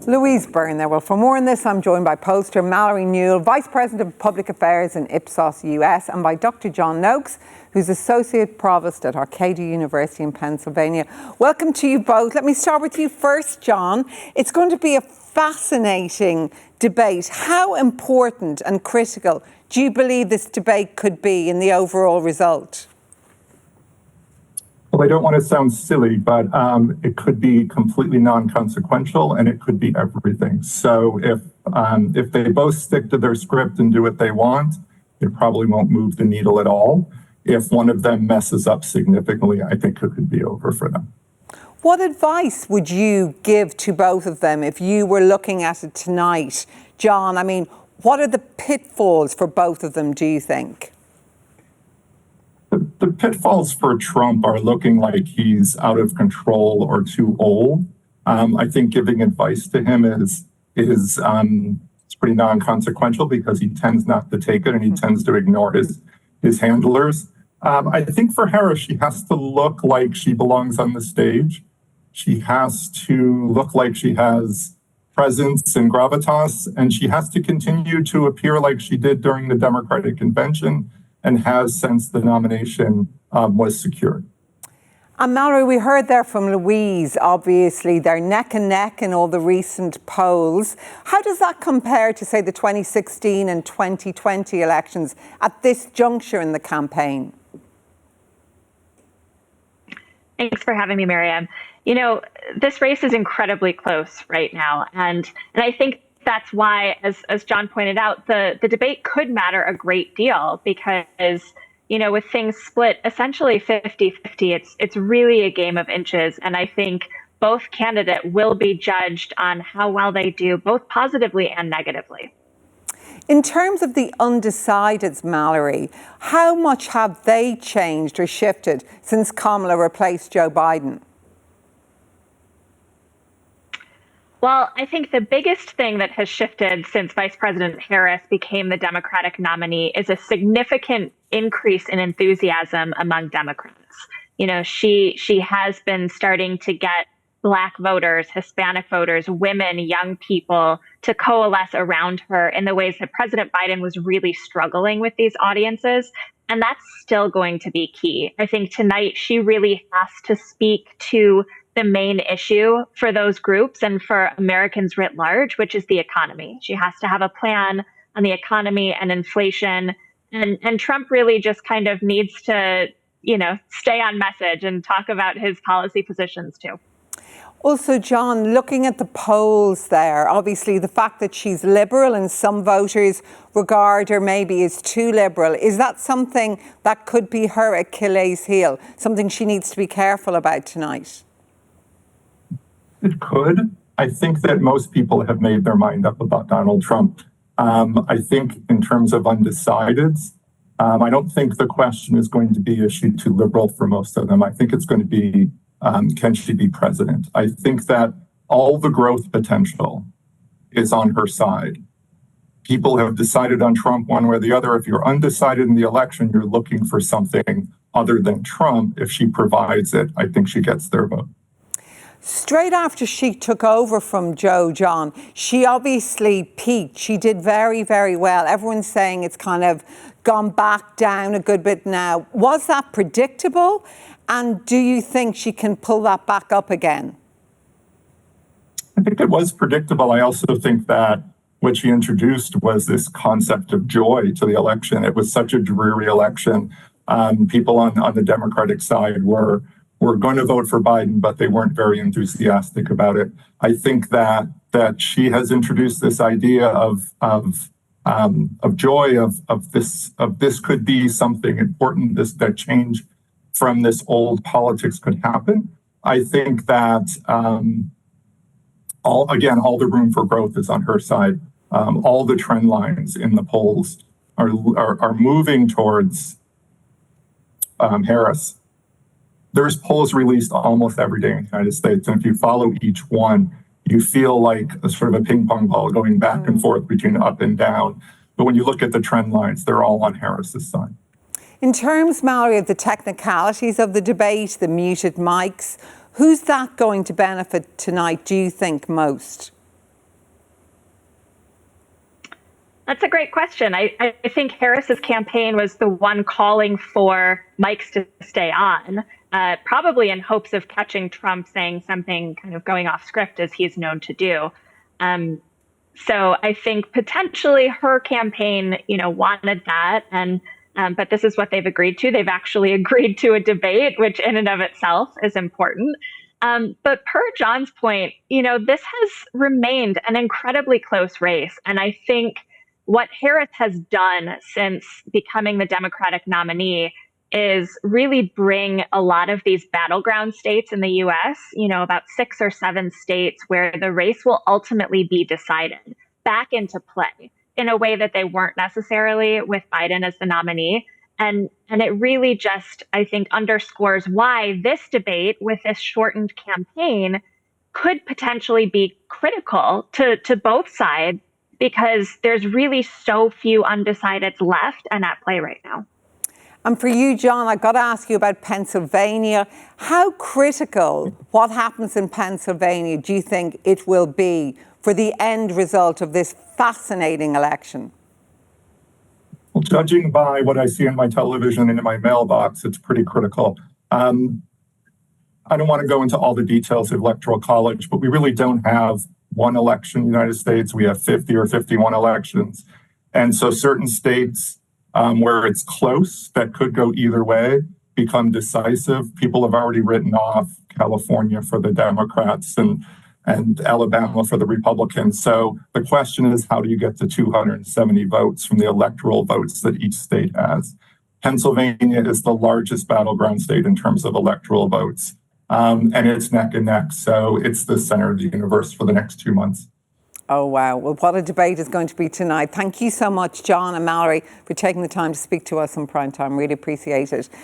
Louise Byrne there. Well, for more on this, I'm joined by pollster Mallory Newall, Vice President of Public Affairs in Ipsos US, and by Dr. John Noakes, who's Associate Provost at Arcadia University in Pennsylvania. Welcome to you both. Let me start with you first, John. It's going to be a fascinating debate. How important and critical do you believe this debate could be in the overall result? Well, I don't want to sound silly, but it could be completely non-consequential, and it could be everything. So if they both stick to their script and do what they want, it probably won't move the needle at all. If one of them messes up significantly, I think it could be over for them. What advice would you give to both of them if you were looking at it tonight? John, I mean, what are the pitfalls for both of them, do you think? The pitfalls for Trump are looking like he's out of control or too old. I think giving advice to him is it's pretty non-consequential because he tends not to take it and he tends to ignore his handlers. I think for Harris, she has to look like she belongs on the stage. She has to look like she has presence and gravitas, and she has to continue to appear like she did during the Democratic convention and has since the nomination was secured. And Mallory, we heard there from Louise, obviously, they're neck and neck in all the recent polls. How does that compare to, say, the 2016 and 2020 elections at this juncture in the campaign? Thanks for having me, Miriam. You know, this race is incredibly close right now. And I think that's why, as John pointed out, the debate could matter a great deal because, you know, with things split essentially 50-50, it's really a game of inches. And I think both candidates will be judged on how well they do, both positively and negatively. In terms of the undecideds, Mallory, how much have they changed or shifted since Kamala replaced Joe Biden? Well, I think the biggest thing that has shifted since Vice President Harris became the Democratic nominee is a significant increase in enthusiasm among Democrats. You know, she has been starting to get Black voters, Hispanic voters, women, young people to coalesce around her in the ways that President Biden was really struggling with these audiences. And that's still going to be key. I think tonight she really has to speak to the main issue for those groups and for Americans writ large, which is the economy. She has to have a plan on the economy and inflation. And Trump really just kind of needs to, you know, stay on message and talk about his policy positions too. Also, John, looking at the polls there, obviously the fact that she's liberal and some voters regard her maybe as too liberal, is that something that could be her Achilles heel, something she needs to be careful about tonight? It could. I think that most people have made their mind up about Donald Trump. I think in terms of undecideds, I don't think the question is going to be, is she too liberal for most of them? I think it's going to be, can she be president? I think that all the growth potential is on her side. People have decided on Trump one way or the other. If you're undecided in the election, you're looking for something other than Trump. If she provides it, I think she gets their vote. Straight after she took over from Joe, John, she obviously peaked. She did very, very well. Everyone's saying it's kind of gone back down a good bit now. Was that predictable? And do you think she can pull that back up again? I think it was predictable. I also think that what she introduced was this concept of joy to the election. It was such a dreary election. People on the Democratic side were going to vote for Biden, but they weren't very enthusiastic about it. I think that she has introduced this idea of joy, of this could be something important, that change from this old politics could happen. I think that all the room for growth is on her side. All the trend lines in the polls are moving towards Harris. There's polls released almost every day in the United States, and if you follow each one, you feel like a sort of a ping pong ball going back and forth between up and down. But when you look at the trend lines, they're all on Harris's side. In terms, Mallory, of the technicalities of the debate, the muted mics, who's that going to benefit tonight, do you think, most? That's a great question. I think Harris's campaign was the one calling for Mike's to stay on, probably in hopes of catching Trump saying something kind of going off script, as he's known to do. So I think potentially her campaign, wanted that, and but this is what they've agreed to. They've actually agreed to a debate, which in and of itself is important. But per John's point, this has remained an incredibly close race, and I think what Harris has done since becoming the Democratic nominee is really bring a lot of these battleground states in the US, about 6 or 7 states where the race will ultimately be decided, back into play in a way that they weren't necessarily with Biden as the nominee. And it really just, I think, underscores why this debate with this shortened campaign could potentially be critical to both sides, because there's really so few undecideds left and at play right now. And for you, John, I've got to ask you about Pennsylvania. How critical what happens in Pennsylvania do you think it will be for the end result of this fascinating election? Well, judging by what I see in my television and in my mailbox, it's pretty critical. I don't want to go into all the details of Electoral College, but we really don't have one election in the United States. We have 50 or 51 elections. And so certain states where it's close, that could go either way, become decisive. People have already written off California for the Democrats and Alabama for the Republicans. So the question is, how do you get to 270 votes from the electoral votes that each state has? Pennsylvania is the largest battleground state in terms of electoral votes. And it's neck and neck. So it's the center of the universe for the next 2 months. Oh, wow. Well, what a debate is going to be tonight. Thank you so much, John and Mallory, for taking the time to speak to us in prime time. Really appreciate it.